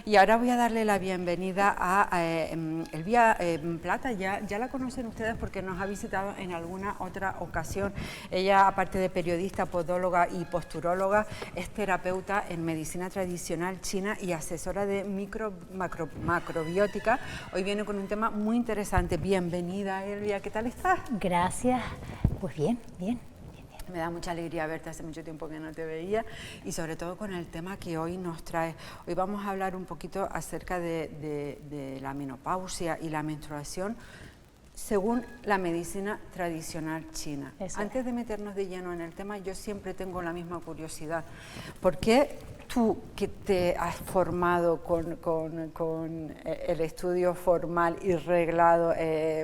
Y ahora voy a darle la bienvenida a Elvia Plata. Ya la conocen ustedes porque nos ha visitado en alguna otra ocasión. Ella, aparte de periodista, podóloga y posturóloga, es terapeuta en medicina tradicional china y asesora de macrobiótica. Hoy viene con un tema muy interesante. Bienvenida, Elvia. ¿Qué tal estás? Gracias. Pues bien. Me da mucha alegría verte, hace mucho tiempo que no te veía, y sobre todo con el tema que hoy nos trae. Hoy vamos a hablar un poquito acerca de la menopausia y la menstruación según la medicina tradicional china. Antes de meternos de lleno en el tema, yo siempre tengo la misma curiosidad. ¿Por qué tú, que te has formado con el estudio formal y reglado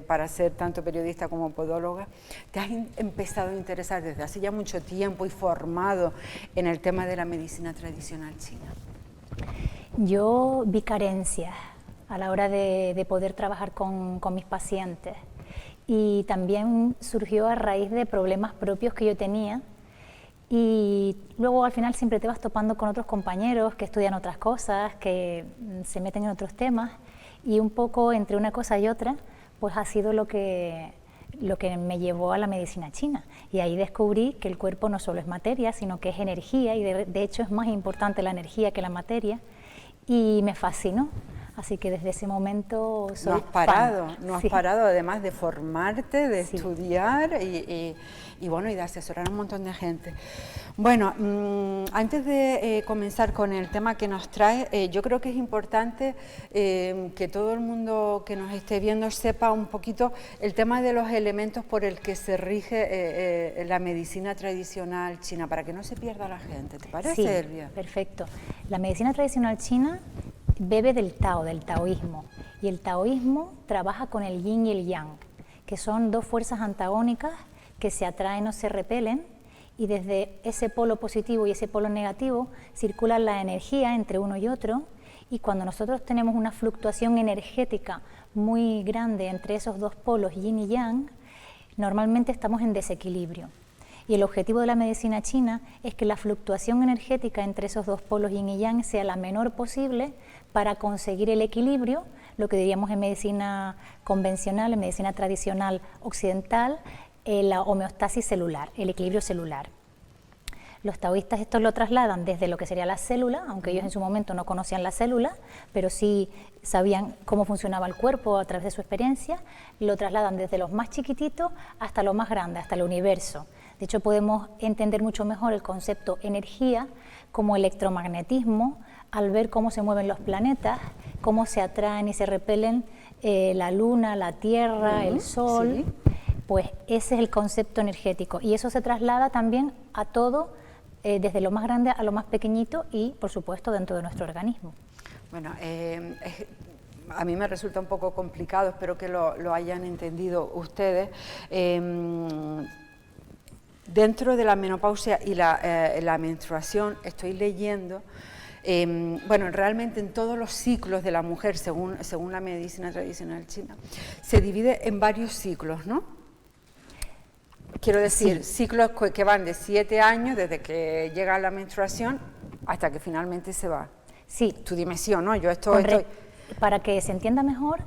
para ser tanto periodista como podóloga, te has empezado a interesar desde hace ya mucho tiempo y formado en el tema de la medicina tradicional china? Yo vi carencias a la hora de poder trabajar con mis pacientes, y también surgió a raíz de problemas propios que yo tenía, y luego al final siempre te vas topando con otros compañeros que estudian otras cosas, que se meten en otros temas, y un poco entre una cosa y otra pues ha sido lo que me llevó a la medicina china, y ahí descubrí que el cuerpo no solo es materia, sino que es energía, y de hecho es más importante la energía que la materia, y me fascinó. Así que desde ese momento soy no has parado además de formarte, de estudiar y bueno, y de asesorar a un montón de gente. Bueno, antes de comenzar con el tema que nos trae, yo creo que es importante que todo el mundo que nos esté viendo sepa un poquito el tema de los elementos por el que se rige la medicina tradicional china, para que no se pierda la gente. ¿Te parece, Elvia? Perfecto. La medicina tradicional china bebe del Tao, del taoísmo, y el taoísmo trabaja con el yin y el yang, que son dos fuerzas antagónicas que se atraen o se repelen, y desde ese polo positivo y ese polo negativo circula la energía entre uno y otro, y cuando nosotros tenemos una fluctuación energética muy grande entre esos dos polos yin y yang, normalmente estamos en desequilibrio. Y el objetivo de la medicina china es que la fluctuación energética entre esos dos polos yin y yang sea la menor posible para conseguir el equilibrio, lo que diríamos en medicina convencional, en medicina tradicional occidental, la homeostasis celular, el equilibrio celular. Los taoístas esto lo trasladan desde lo que sería la célula, aunque ellos en su momento no conocían la célula, pero sí sabían cómo funcionaba el cuerpo a través de su experiencia, lo trasladan desde los más chiquititos hasta lo más grande, hasta el universo. De hecho, podemos entender mucho mejor el concepto energía como electromagnetismo al ver cómo se mueven los planetas, cómo se atraen y se repelen la luna, la tierra, el sol. Pues ese es el concepto energético, y eso se traslada también a todo, desde lo más grande a lo más pequeñito y, por supuesto, dentro de nuestro organismo. Bueno, a mí me resulta un poco complicado, espero que lo hayan entendido ustedes. Dentro de la menopausia y la menstruación estoy leyendo, bueno, realmente en todos los ciclos de la mujer, según la medicina tradicional china, se divide en varios ciclos, ¿no? Quiero decir, ciclos que van de 7 años, desde que llega la menstruación hasta que finalmente se va. Sí. Tu dimensión, ¿no? Para que se entienda mejor,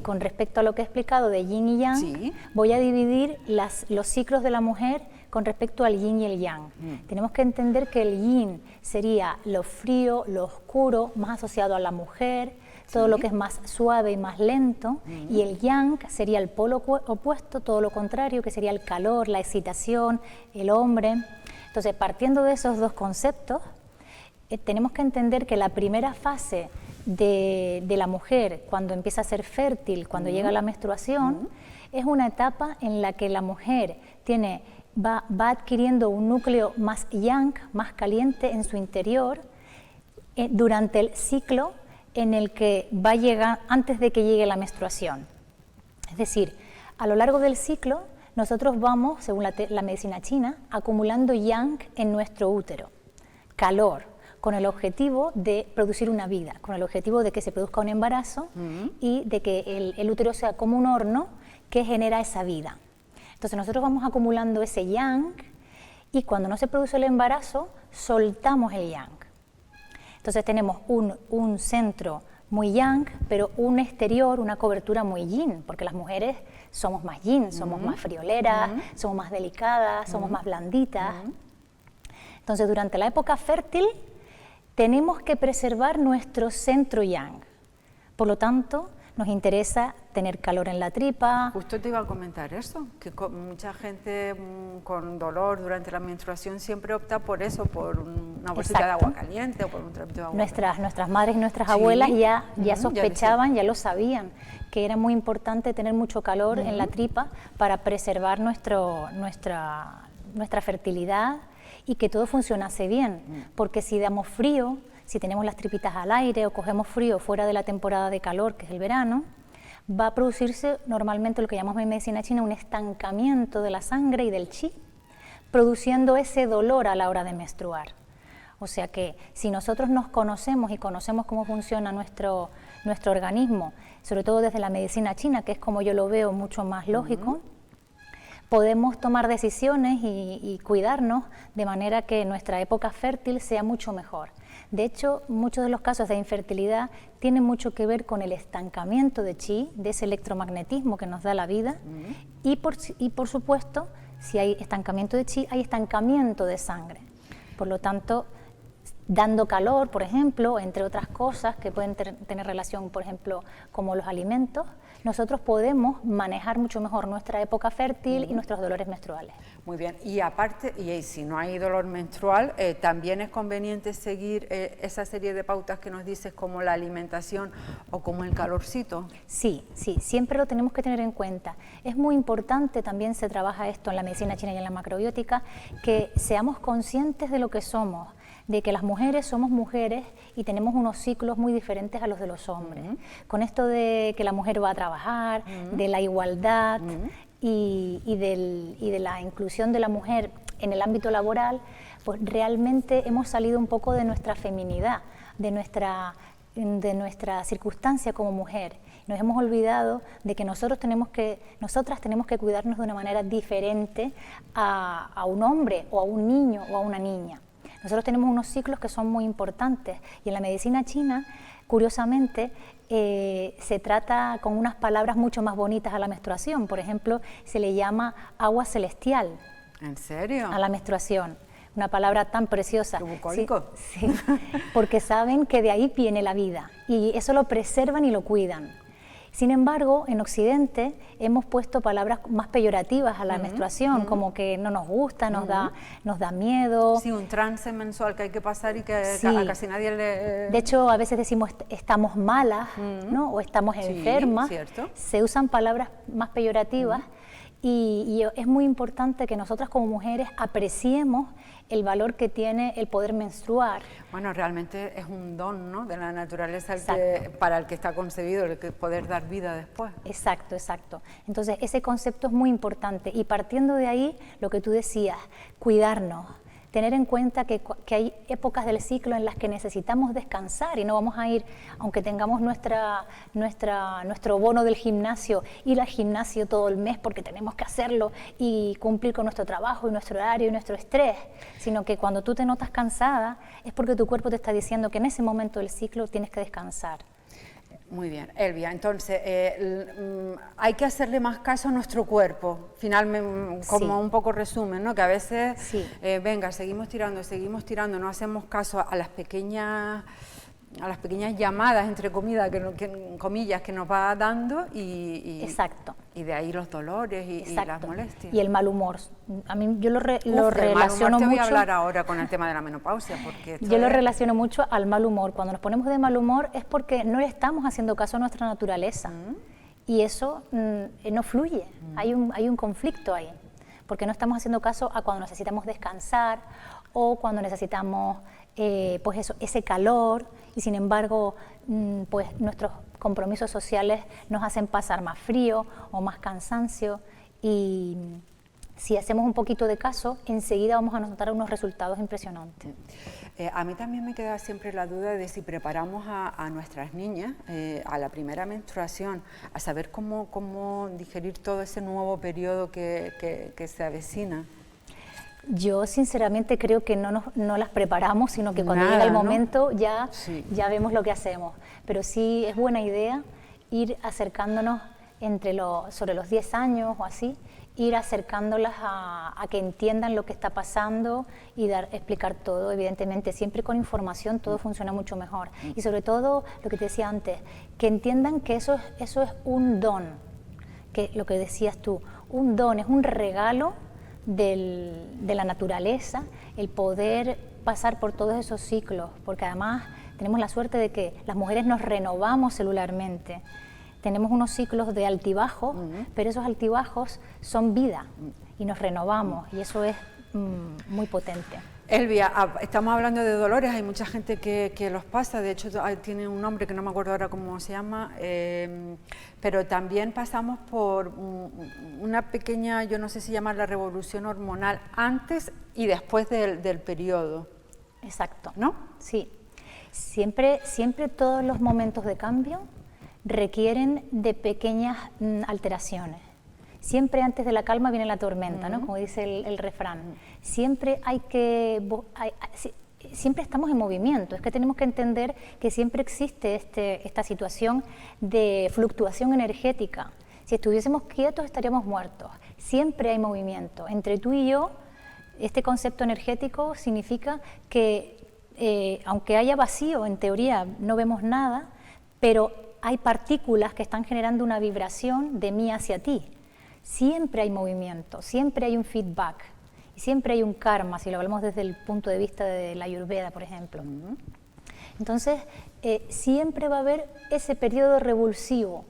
con respecto a lo que he explicado de yin y yang, voy a dividir los ciclos de la mujer con respecto al yin y el yang. Tenemos que entender que el yin sería lo frío, lo oscuro, más asociado a la mujer, todo lo que es más suave y más lento, y el yang sería el polo opuesto, todo lo contrario, que sería el calor, la excitación, el hombre. Entonces, partiendo de esos dos conceptos, tenemos que entender que la primera fase de la mujer, cuando empieza a ser fértil, cuando llega la menstruación, es una etapa en la que la mujer va adquiriendo un núcleo más yang, más caliente en su interior, durante el ciclo en el que va a llegar antes de que llegue la menstruación. Es decir, a lo largo del ciclo nosotros vamos, según la medicina china, acumulando yang en nuestro útero, calor, con el objetivo de producir una vida, con el objetivo de que se produzca un embarazo y de que el útero sea como un horno que genera esa vida. Entonces nosotros vamos acumulando ese yang, y cuando no se produce el embarazo, soltamos el yang. Entonces tenemos un centro muy yang, pero un exterior, una cobertura muy yin, porque las mujeres somos más yin, somos más frioleras, somos más delicadas, somos más blanditas. Entonces, durante la época fértil tenemos que preservar nuestro centro yang. Por lo tanto, nos interesa tener calor en la tripa. Justo te iba a comentar eso, que mucha gente con dolor durante la menstruación siempre opta por eso, por una bolsita de agua caliente o por un trapito de agua. Nuestras madres y nuestras abuelas ya sospechaban, ya lo sabían, que era muy importante tener mucho calor en la tripa para preservar nuestra fertilidad y que todo funcionase bien, porque si damos frío, si tenemos las tripitas al aire o cogemos frío fuera de la temporada de calor, que es el verano, va a producirse normalmente lo que llamamos en medicina china un estancamiento de la sangre y del chi, produciendo ese dolor a la hora de menstruar. O sea que si nosotros nos conocemos y conocemos cómo funciona nuestro organismo, sobre todo desde la medicina china, que es como yo lo veo mucho más lógico, podemos tomar decisiones y cuidarnos de manera que nuestra época fértil sea mucho mejor. De hecho, muchos de los casos de infertilidad tienen mucho que ver con el estancamiento de chi, de ese electromagnetismo que nos da la vida, y por supuesto, si hay estancamiento de chi, hay estancamiento de sangre. Por lo tanto, dando calor, por ejemplo, entre otras cosas que pueden tener relación, por ejemplo, como los alimentos, nosotros podemos manejar mucho mejor nuestra época fértil y nuestros dolores menstruales. Muy bien, y aparte, y si no hay dolor menstrual, también es conveniente seguir esa serie de pautas que nos dices, como la alimentación o como el calorcito. Sí, siempre lo tenemos que tener en cuenta. Es muy importante, también se trabaja esto en la medicina china y en la macrobiótica, que seamos conscientes de lo que somos, de que las mujeres somos mujeres y tenemos unos ciclos muy diferentes a los de los hombres. Con esto de que la mujer va a trabajar, de la igualdad y de la inclusión de la mujer en el ámbito laboral, pues realmente hemos salido un poco de nuestra feminidad, de nuestra circunstancia como mujer. Nos hemos olvidado de que nosotras tenemos que cuidarnos de una manera diferente a un hombre o a un niño o a una niña. Nosotros tenemos unos ciclos que son muy importantes y en la medicina china, curiosamente, se trata con unas palabras mucho más bonitas a la menstruación. Por ejemplo, se le llama agua celestial. ¿En serio? A la menstruación. Una palabra tan preciosa. ¿Qué bucólico? Sí, porque saben que de ahí viene la vida y eso lo preservan y lo cuidan. Sin embargo, en Occidente hemos puesto palabras más peyorativas a la menstruación, como que no nos gusta, nos da miedo. Sí, un trance mensual que hay que pasar y que a casi nadie le... De hecho, a veces decimos estamos malas, ¿no? O estamos enfermas. Cierto. Se usan palabras más peyorativas y es muy importante que nosotras como mujeres apreciemos el valor que tiene el poder menstruar. Bueno, realmente es un don, ¿no?, de la naturaleza para el que está concebido, el que poder dar vida después. Exacto. Entonces, ese concepto es muy importante y partiendo de ahí, lo que tú decías, cuidarnos, tener en cuenta que hay épocas del ciclo en las que necesitamos descansar y no vamos a ir, aunque tengamos nuestro bono del gimnasio, ir al gimnasio todo el mes porque tenemos que hacerlo y cumplir con nuestro trabajo y nuestro horario y nuestro estrés, sino que cuando tú te notas cansada es porque tu cuerpo te está diciendo que en ese momento del ciclo tienes que descansar. Muy bien, Elvia, entonces hay que hacerle más caso a nuestro cuerpo, finalmente, como un poco resumen, ¿no?, que a veces, venga, seguimos tirando, no hacemos caso a las pequeñas llamadas, entre comillas, que nos va dando y de ahí los dolores y las molestias. Y el mal humor. A mí yo lo relaciono mucho. Te voy a mucho. hablar ahora con el tema de la menopausia. Porque yo lo relaciono mucho al mal humor. Cuando nos ponemos de mal humor es porque no le estamos haciendo caso a nuestra naturaleza. Y eso no fluye. Hay un conflicto ahí. Porque no estamos haciendo caso a cuando necesitamos descansar o cuando necesitamos pues eso, ese calor, y sin embargo pues nuestros compromisos sociales nos hacen pasar más frío o más cansancio, y si hacemos un poquito de caso, enseguida vamos a notar unos resultados impresionantes. A mí también me queda siempre la duda de si preparamos a nuestras niñas a la primera menstruación, a saber cómo digerir todo ese nuevo periodo que se avecina. Yo sinceramente creo que no las preparamos, sino que cuando llega el momento ya vemos lo que hacemos. Pero sí es buena idea ir acercándonos sobre los 10 años o así, ir acercándolas a que entiendan lo que está pasando y explicar todo. Evidentemente, siempre con información todo funciona mucho mejor. Y sobre todo, lo que te decía antes, que entiendan que eso es un don, que lo que decías tú, un don, es un regalo de la naturaleza, el poder pasar por todos esos ciclos, porque además tenemos la suerte de que las mujeres nos renovamos celularmente. Tenemos unos ciclos de altibajos, pero esos altibajos son vida y nos renovamos y eso es muy potente. Elvia, estamos hablando de dolores, hay mucha gente que los pasa, de hecho tiene un nombre que no me acuerdo ahora cómo se llama, pero también pasamos por una pequeña, yo no sé si llamarla revolución hormonal, antes y después del periodo. Exacto. ¿No? Sí. Siempre todos los momentos de cambio requieren de pequeñas alteraciones. Siempre antes de la calma viene la tormenta, ¿no? Como dice el refrán. Siempre siempre estamos en movimiento, es que tenemos que entender que siempre existe esta situación de fluctuación energética. Si estuviésemos quietos estaríamos muertos. Siempre hay movimiento. Entre tú y yo, este concepto energético significa que aunque haya vacío, en teoría no vemos nada, pero hay partículas que están generando una vibración de mí hacia ti. Siempre hay movimiento, siempre hay un feedback, y siempre hay un karma, si lo hablamos desde el punto de vista de la Ayurveda, por ejemplo. Entonces, siempre va a haber ese periodo revulsivo,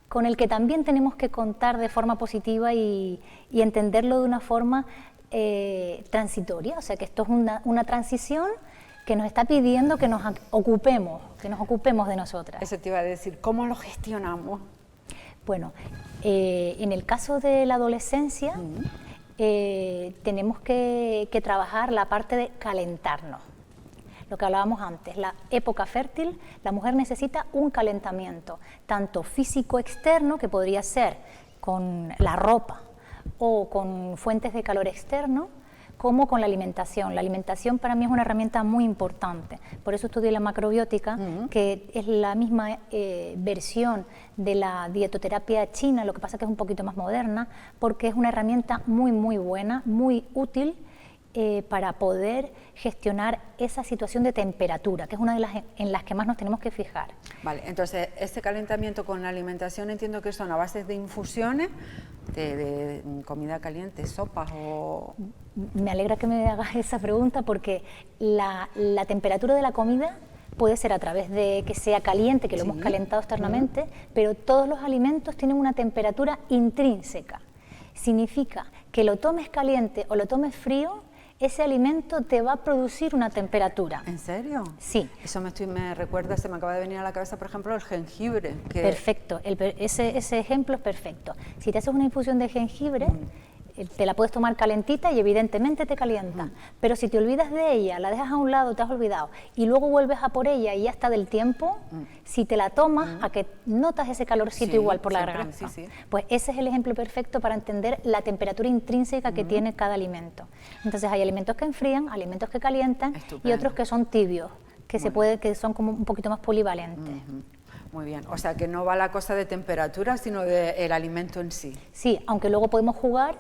con el que también tenemos que contar de forma positiva y entenderlo de una forma transitoria, o sea que esto es una transición que nos está pidiendo que nos ocupemos de nosotras. Eso te iba a decir, ¿cómo lo gestionamos? Bueno, en el caso de la adolescencia tenemos que trabajar la parte de calentarnos. Lo que hablábamos antes, la época fértil, la mujer necesita un calentamiento, tanto físico externo, que podría ser con la ropa o con fuentes de calor externo, como con la alimentación. La alimentación para mí es una herramienta muy importante, por eso estudié la macrobiótica, que es la misma versión de la dietoterapia china, lo que pasa que es un poquito más moderna, porque es una herramienta muy buena, muy útil para poder gestionar esa situación de temperatura, que es una de las en las que más nos tenemos que fijar. Vale, entonces este calentamiento con la alimentación entiendo que son a base de infusiones, de comida caliente, sopas o... Me alegra que me hagas esa pregunta porque la temperatura de la comida puede ser a través de que sea caliente, que lo hemos calentado externamente, pero todos los alimentos tienen una temperatura intrínseca. Significa que lo tomes caliente o lo tomes frío, ese alimento te va a producir una temperatura. ¿En serio? Sí. Eso me recuerda, se me acaba de venir a la cabeza, por ejemplo, el jengibre. Que... Perfecto, ese ejemplo es perfecto. Si te haces una infusión de jengibre, te la puedes tomar calentita y evidentemente te calienta, pero si te olvidas de ella, la dejas a un lado, te has olvidado, y luego vuelves a por ella y ya está del tiempo, si te la tomas, a que notas ese calorcito igual por la garganta. Pues ese es el ejemplo perfecto para entender la temperatura intrínseca que tiene cada alimento. Entonces hay alimentos que enfrían, alimentos que calientan y otros que son tibios, que son como un poquito más polivalentes. Muy bien, o sea que no va la cosa de temperatura, sino del alimento en sí. Sí, aunque luego podemos jugar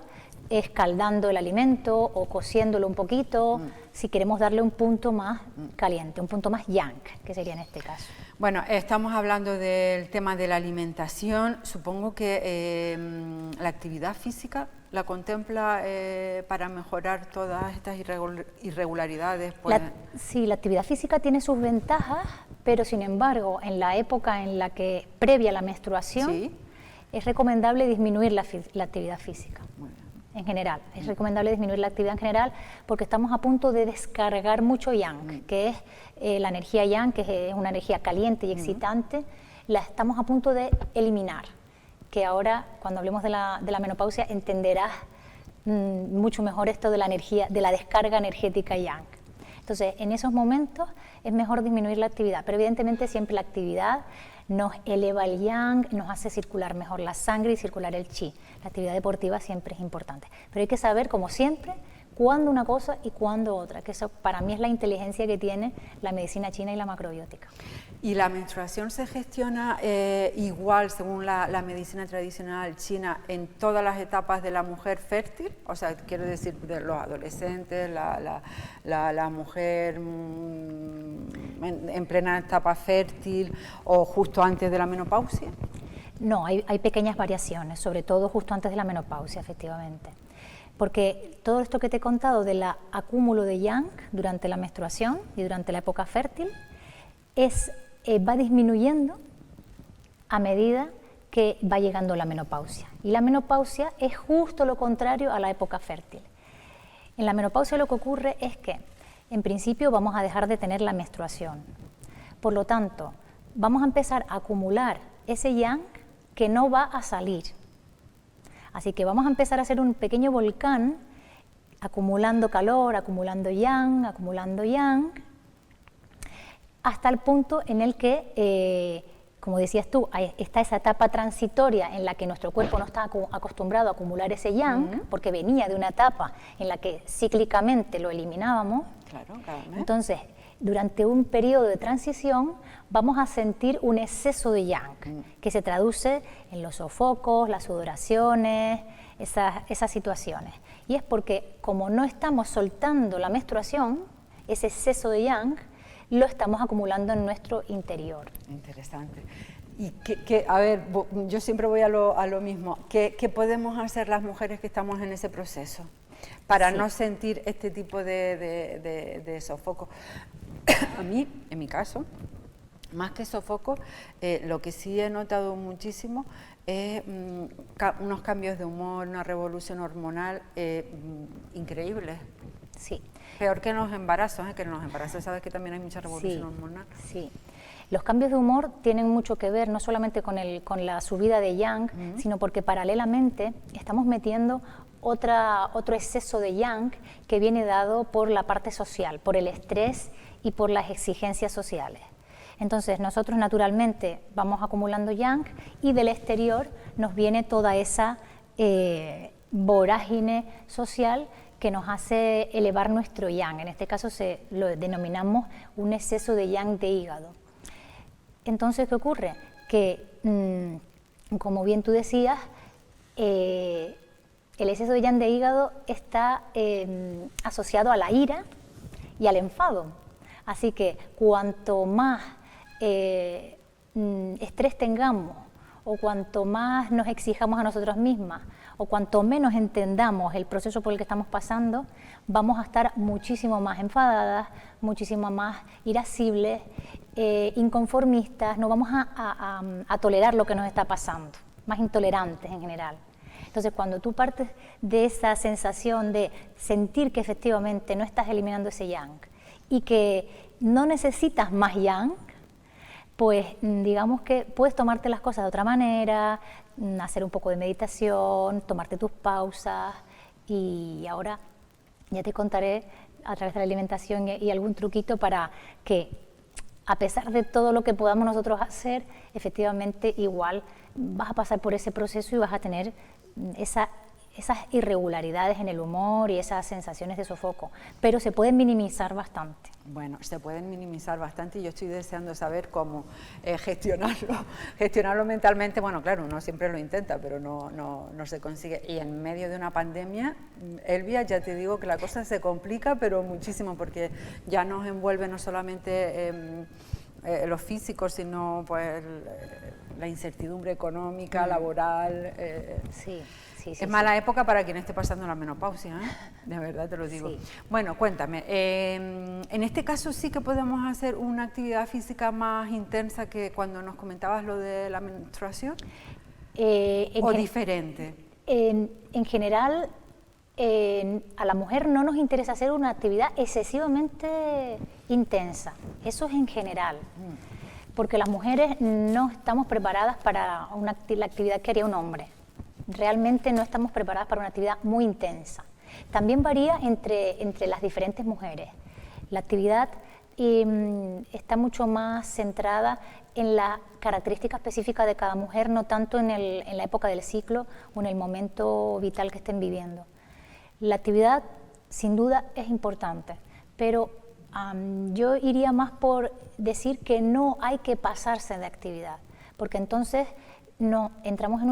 escaldando el alimento o cociéndolo un poquito, si queremos darle un punto más caliente, un punto más yang, que sería en este caso. Bueno, estamos hablando del tema de la alimentación, supongo que la actividad física la contempla para mejorar todas estas irregularidades. Pues... Sí, la actividad física tiene sus ventajas, pero sin embargo, en la época en la que previa a la menstruación, es recomendable disminuir la actividad física. En general, es recomendable disminuir la actividad en general porque estamos a punto de descargar mucho yang, que es la energía yang, que es una energía caliente y excitante, la estamos a punto de eliminar, que ahora cuando hablemos de la menopausia entenderás mucho mejor esto de la energía, de la descarga energética yang. Entonces, en esos momentos es mejor disminuir la actividad, pero evidentemente siempre la actividad nos eleva el yang, nos hace circular mejor la sangre y circular el chi. La actividad deportiva siempre es importante, pero hay que saber, como siempre, cuándo una cosa y cuándo otra, que eso para mí es la inteligencia que tiene la medicina china y la macrobiótica. ¿Y la menstruación se gestiona igual, según la medicina tradicional china, en todas las etapas de la mujer fértil? O sea, quiero decir, de los adolescentes, la mujer en plena etapa fértil o justo antes de la menopausia. No, hay pequeñas variaciones, sobre todo justo antes de la menopausia, efectivamente. Porque todo esto que te he contado del acúmulo de yang durante la menstruación y durante la época fértil va disminuyendo a medida que va llegando la menopausia. Y la menopausia es justo lo contrario a la época fértil. En la menopausia lo que ocurre es que, en principio, vamos a dejar de tener la menstruación. Por lo tanto, vamos a empezar a acumular ese yang que no va a salir. Así que vamos a empezar a hacer un pequeño volcán, acumulando calor, acumulando yang, hasta el punto en el que, como decías tú, está esa etapa transitoria en la que nuestro cuerpo no está acostumbrado a acumular ese yang, porque venía de una etapa en la que cíclicamente lo eliminábamos. Claro, claro. Entonces, durante un periodo de transición vamos a sentir un exceso de yang, que se traduce en los sofocos, las sudoraciones, esas situaciones. Y es porque, como no estamos soltando la menstruación, ese exceso de yang lo estamos acumulando en nuestro interior. Interesante. Y a ver, yo siempre voy a lo mismo. ¿Qué podemos hacer las mujeres que estamos en ese proceso para no sentir este tipo de sofoco? A mí, en mi caso, más que sofoco, lo que sí he notado muchísimo es unos cambios de humor, una revolución hormonal increíbles. Sí. Peor que en los embarazos, que en los embarazos sabes que también hay mucha revolución hormonal. Sí. Los cambios de humor tienen mucho que ver no solamente con la subida de yang, sino porque paralelamente estamos metiendo otro exceso de yang que viene dado por la parte social, por el estrés y por las exigencias sociales. Entonces nosotros naturalmente vamos acumulando yang y del exterior nos viene toda esa vorágine social que nos hace elevar nuestro yang. En este caso lo denominamos un exceso de yang de hígado. Entonces, ¿qué ocurre? Que, como bien tú decías, el exceso de yang de hígado está asociado a la ira y al enfado. Así que cuanto más estrés tengamos, o cuanto más nos exijamos a nosotras mismas, o cuanto menos entendamos el proceso por el que estamos pasando, vamos a estar muchísimo más enfadadas, muchísimo más irascibles, inconformistas, no vamos a tolerar lo que nos está pasando, más intolerantes en general. Entonces, cuando tú partes de esa sensación de sentir que efectivamente no estás eliminando ese yang y que no necesitas más yang, pues digamos que puedes tomarte las cosas de otra manera, hacer un poco de meditación, tomarte tus pausas, y ahora ya te contaré a través de la alimentación y algún truquito para que, a pesar de todo lo que podamos nosotros hacer, efectivamente igual vas a pasar por ese proceso y vas a tener esas irregularidades en el humor y esas sensaciones de sofoco, pero se pueden minimizar bastante. Bueno, se pueden minimizar bastante y yo estoy deseando saber cómo gestionarlo mentalmente. Bueno, claro, uno siempre lo intenta, pero no se consigue. Y en medio de una pandemia, Elvia, ya te digo que la cosa se complica, pero muchísimo, porque ya nos envuelve no solamente lo físico, sino pues la incertidumbre económica, laboral. Sí. Es mala época para quien esté pasando la menopausia, de verdad te lo digo. Sí. Bueno, cuéntame, en este caso sí que podemos hacer una actividad física más intensa que cuando nos comentabas lo de la menstruación, o diferente. En general, a la mujer no nos interesa hacer una actividad excesivamente intensa, eso es en general, porque las mujeres no estamos preparadas para la actividad que haría un hombre. Realmente no estamos preparadas para una actividad muy intensa. También varía entre las diferentes mujeres. La actividad está mucho más centrada en la característica específica de cada mujer, no tanto en la época del ciclo o en el momento vital que estén viviendo. La actividad sin duda es importante, pero yo iría más por decir que no hay que pasarse de actividad, porque entonces no, entramos en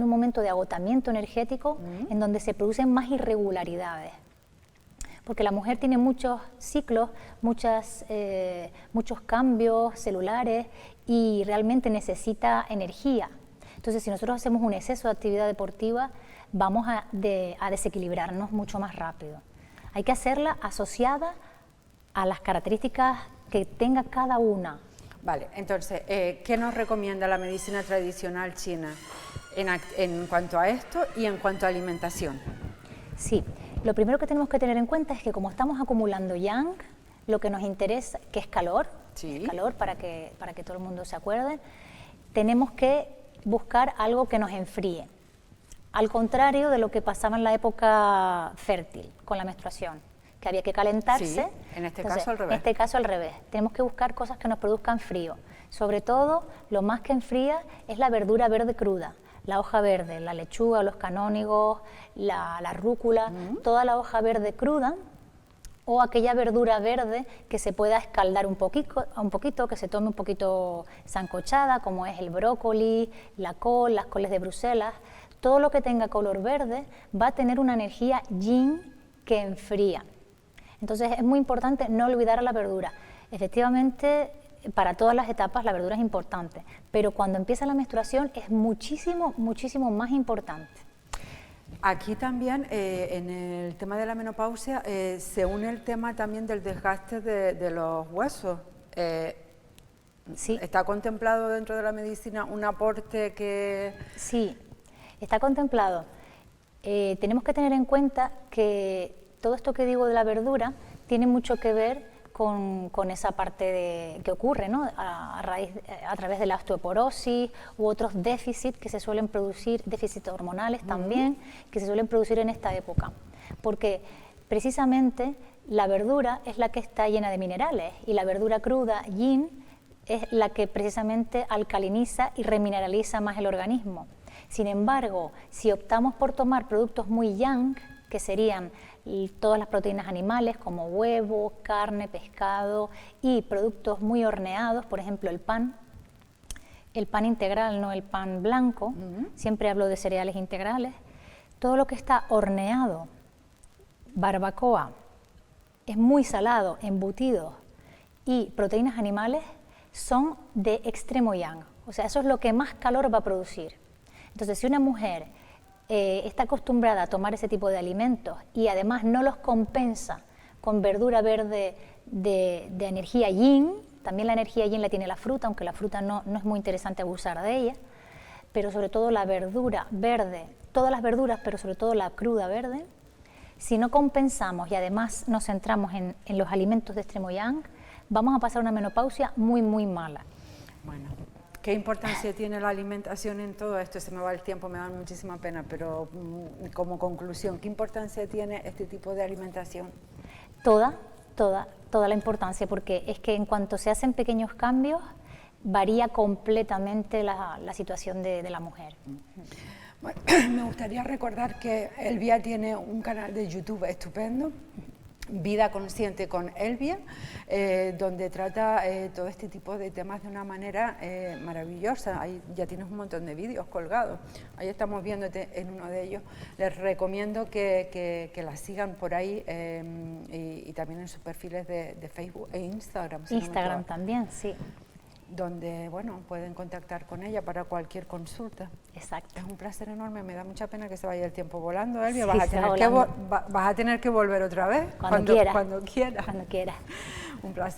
un momento de agotamiento energético en donde se producen más irregularidades. Porque la mujer tiene muchos ciclos, muchos cambios celulares y realmente necesita energía. Entonces, si nosotros hacemos un exceso de actividad deportiva, vamos a desequilibrarnos mucho más rápido. Hay que hacerla asociada a las características que tenga cada una. Vale, entonces, ¿qué nos recomienda la medicina tradicional china en cuanto a esto y en cuanto a alimentación? Sí, lo primero que tenemos que tener en cuenta es que como estamos acumulando yang, lo que nos interesa, que es calor, sí, es calor para que todo el mundo se acuerde, tenemos que buscar algo que nos enfríe, al contrario de lo que pasaba en la época fértil, con la menstruación, que había que calentarse. Sí, en este caso al revés. En este caso al revés, tenemos que buscar cosas que nos produzcan frío, sobre todo lo más que enfría es la verdura verde cruda, la hoja verde, la lechuga, los canónigos, la rúcula, toda la hoja verde cruda o aquella verdura verde que se pueda escaldar un poquito, que se tome un poquito sancochada, como es el brócoli, la col, las coles de Bruselas. Todo lo que tenga color verde va a tener una energía yin que enfría. Entonces es muy importante no olvidar a la verdura. Efectivamente, para todas las etapas la verdura es importante, pero cuando empieza la menstruación es muchísimo, muchísimo más importante. Aquí también, en el tema de la menopausia, se une el tema también del desgaste de los huesos. Sí. ¿Está contemplado dentro de la medicina un aporte que...? Sí, está contemplado. Tenemos que tener en cuenta que todo esto que digo de la verdura tiene mucho que ver con esa parte que ocurre, ¿no? a través de la osteoporosis u otros déficits que se suelen producir, déficits hormonales también, que se suelen producir en esta época. Porque precisamente la verdura es la que está llena de minerales y la verdura cruda, yin, es la que precisamente alcaliniza y remineraliza más el organismo. Sin embargo, si optamos por tomar productos muy yang, que serían todas las proteínas animales como huevo, carne, pescado y productos muy horneados, por ejemplo el pan integral, no el pan blanco, siempre hablo de cereales integrales, todo lo que está horneado, barbacoa, es muy salado, embutidos y proteínas animales son de extremo yang, o sea, eso es lo que más calor va a producir. Entonces, si una mujer está acostumbrada a tomar ese tipo de alimentos y además no los compensa con verdura verde de energía yin, también la energía yin la tiene la fruta, aunque la fruta no es muy interesante abusar de ella, pero sobre todo la verdura verde, todas las verduras, pero sobre todo la cruda verde, si no compensamos y además nos centramos en los alimentos de extremo yang, vamos a pasar una menopausia muy, muy mala. Bueno. ¿Qué importancia tiene la alimentación en todo esto? Se me va el tiempo, me da muchísima pena, pero como conclusión, ¿qué importancia tiene este tipo de alimentación? Toda la importancia, porque es que en cuanto se hacen pequeños cambios, varía completamente la situación de la mujer. Bueno, me gustaría recordar que Elvia tiene un canal de YouTube estupendo, Vida Consciente con Elvia, donde trata todo este tipo de temas de una manera maravillosa. Ahí ya tienes un montón de vídeos colgados, ahí estamos viéndote en uno de ellos. Les recomiendo que la sigan por ahí y también en sus perfiles de Facebook e Instagram. Instagram también, sí. Donde, bueno, pueden contactar con ella para cualquier consulta. Exacto. Es un placer enorme, me da mucha pena que se vaya el tiempo volando, Elvia. Sí, Vas a tener que volver otra vez. Cuando quieras. Cuando quieras. Cuando quieras. Un placer.